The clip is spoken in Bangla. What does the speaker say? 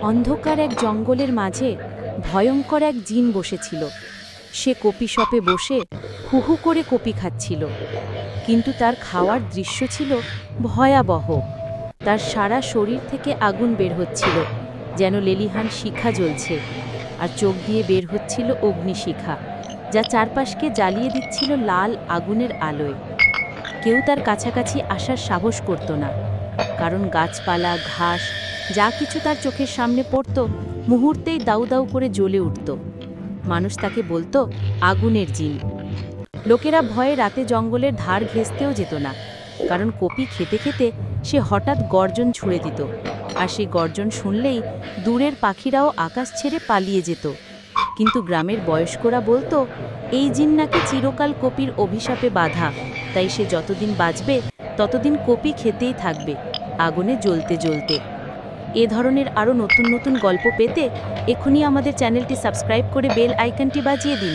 অন্ধকার এক জঙ্গলের মাঝে ভয়ঙ্কর এক জিন বসেছিল। সে কপি শপে বসে হু হু করে কপি খাচ্ছিল, কিন্তু তার খাওয়ার দৃশ্য ছিল ভয়াবহ। তার সারা শরীর থেকে আগুন বের হচ্ছিল, যেন লেলিহান শিখা জ্বলছে, আর চোখ দিয়ে বের হচ্ছিল অগ্নিশিখা, যা চারপাশকে জ্বালিয়ে দিচ্ছিল লাল আগুনের আলোয়। কেউ তার কাছাকাছি আসার সাহস করত না, কারণ গাছপালা, ঘাস, যা কিছু তার চোখের সামনে পড়ত মুহূর্তেই দাউ দাউ করে জ্বলে উঠত। মানুষ তাকে বলতো আগুনের জিন। লোকেরা ভয়ে রাতে জঙ্গলের ধার ঘেঁষতেও যেত না, কারণ কপি খেতে খেতে সে হঠাৎ গর্জন ছুঁড়ে দিত, আর সেই গর্জন শুনলেই দূরের পাখিরাও আকাশ ছেড়ে পালিয়ে যেত। কিন্তু গ্রামের বয়স্করা বলতো এই জিন নাকি চিরকাল কপির অভিশাপে বাঁধা, তাই সে যতদিন বাঁচবে ততদিন কপি খেতেই থাকবে, আগুনে জ্বলতে জ্বলতে। এ ধরনের আরও নতুন নতুন গল্প পেতে এখনই আমাদের চ্যানেলটি সাবস্ক্রাইব করে বেল আইকনটি বাজিয়ে দিন।